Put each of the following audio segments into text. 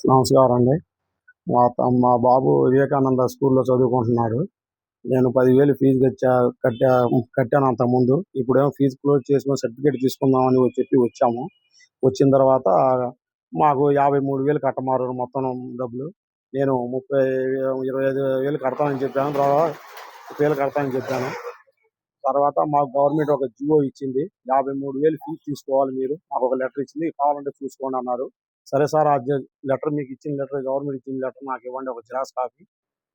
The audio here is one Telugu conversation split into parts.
నమస్కారం అండి. మా బాబు వివేకానంద స్కూల్‌లో చదువుకుంటున్నాడు. నేను 10,000 ఫీజు కట్టాను అంతకుముందు. ఇప్పుడేమో ఫీజు క్లోజ్ చేసుకొని సర్టిఫికేట్ తీసుకుందామని చెప్పి వచ్చాము. వచ్చిన తర్వాత మాకు 53,000 కట్టమన్నారు మొత్తం డబ్బులు. నేను 25,000 కడతానని చెప్పాను. తర్వాత 30,000 కడతానని చెప్పాను. తర్వాత మాకు గవర్నమెంట్ ఒక జివో ఇచ్చింది. 53,000 ఫీజు తీసుకోవాలి మీరు. మాకొక లెటర్ ఇచ్చింది. కావాలంటే చూసుకోండి అన్నారు. సరే సార్, ఆ లెటర్ మీకు ఇచ్చిన లెటర్, గవర్నమెంట్ ఇచ్చిన లెటర్ నాకు ఇవ్వండి, ఒక జిరాక్స్ కాపీ.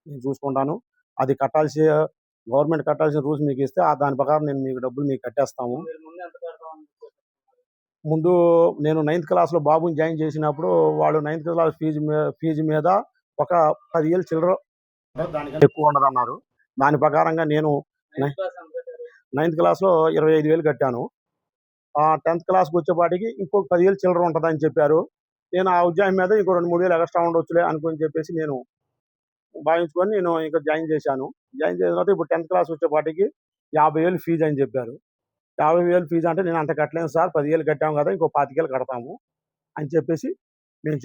నేను చూసుకుంటాను. అది గవర్నమెంట్ కట్టాల్సిన రూల్స్ మీకు ఇస్తే దాని ప్రకారం నేను డబ్బులు మీకు కట్టేస్తాము. ముందు నేను 9th క్లాస్‌లో బాబుని జాయిన్ చేసినప్పుడు వాళ్ళు 9th క్లాస్ ఫీజు మీద ఒక 10,000 చిల్లర, దానికన్నా ఎక్కువ ఉండదన్నారు. దాని ప్రకారంగా నేను 9th క్లాస్‌లో 25,000 కట్టాను. 10th క్లాస్‌కి వచ్చేపాటికి ఇంకొక 10,000 చిల్లర ఉంటుందని చెప్పారు. నేను ఆ ఉద్యోగం మీద ఇంకో 2, 3,000 ఎక్స్ట్రా ఉండొచ్చులే అనుకుని చెప్పేసి నేను భావించుకొని నేను ఇంకా జాయిన్ చేశాను. జాయిన్ చేసిన తర్వాత ఇప్పుడు 10th క్లాస్ వచ్చేపాటికి 50,000 ఫీజు అని చెప్పారు. 50,000 ఫీజు అంటే నేను అంత కట్టలేను సార్, 10,000 కట్టాము కదా, ఇంకో 25,000 కడతాము అని చెప్పేసి నేను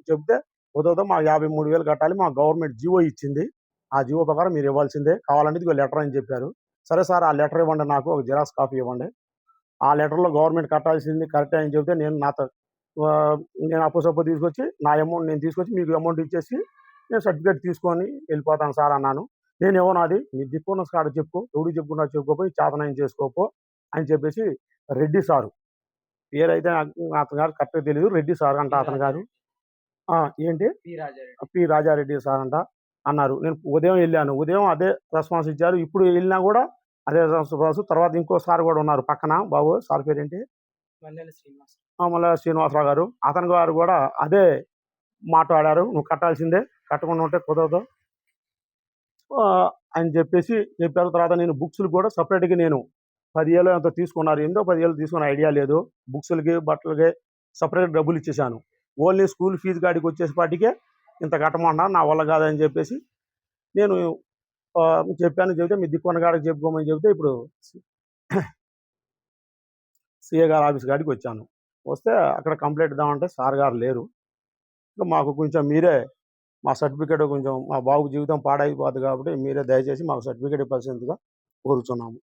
చెప్తే కుదరదు, మాకు 53,000 కట్టాలి, మాకు గవర్నమెంట్ జివో ఇచ్చింది, ఆ జివో ప్రకారం మీరు ఇవ్వాల్సిందే, కావాలంటే ఇదిగో లెటర్ అని చెప్పారు. సరే సార్, ఆ లెటర్ ఇవ్వండి, నాకు ఒక జిరాక్స్ కాపీ ఇవ్వండి. ఆ లెటర్లో గవర్నమెంట్ కట్టాల్సింది కరెక్టే అని చెప్తే నేను అప్పసొప్ప తీసుకొచ్చి నా అమౌంట్ నేను తీసుకొచ్చి మీకు అమౌంట్ ఇచ్చేసి నేను సర్టిఫికేట్ తీసుకొని వెళ్ళిపోతాను సార్ అన్నాను. నేను ఇవ్వను, అది నీ దిక్కున్న కాడ చెప్పు, ఎవడికి చెప్పుకున్నా చెప్పుకోపోయి చేతనాయం చేసుకోపో అని చెప్పేసి రెడ్డి సారు, పేరైతే అతని గారు కరెక్ట్‌గా తెలీదు, రెడ్డి సార్ అంట అతని గారు. ఏంటి? పి. రాజారెడ్డి సార్ అంట అన్నారు. నేను ఉదయం వెళ్ళాను. ఉదయం అదే రెస్పాన్స్ ఇచ్చారు. ఇప్పుడు వెళ్ళినా కూడా అదే రెస్పాన్స్. తర్వాత ఇంకో సార్ కూడా ఉన్నారు పక్కన, బాబు సార్ పేరేంటి? మల్లాది శ్రీనివాసరావు గారు. అతని గారు కూడా అదే మాట్లాడారు. నువ్వు కట్టాల్సిందే, కట్టకుండా ఉంటే కుదరదు అని చెప్పేసి చెప్పారు. తర్వాత నేను బుక్స్‌లు కూడా సెపరేట్‌గా నేను 10,000 ఎంతో తీసుకున్నారు. ఎంతో 10,000 తీసుకున్న ఐడియా లేదు. బుక్స్‌లకి, బట్టలకి సెపరేట్ డబ్బులు ఇచ్చేసాను. ఓన్లీ స్కూల్ ఫీజు కాడికి వచ్చేపాటికే ఇంత కట్టమన్నారు. నా వల్ల కాదని చెప్పేసి నేను చెప్పాను. చెబితే మీ దిక్కున్న కాడికి చెప్పుకోమని చెబితే ఇప్పుడు సీఏ గారి ఆఫీస్ కాడికి వచ్చాను. వస్తే అక్కడ కంప్లైంట్ ఇద్దామంటే సార్ గారు లేరు. మాకు కొంచెం మీరే మా సర్టిఫికేట్, కొంచెం మా బాబు జీవితం పాడైపోద్ది కాబట్టి మీరే దయచేసి మాకు సర్టిఫికేట్ ఇవ్వాల్సిందిగా కోరుచున్నాము.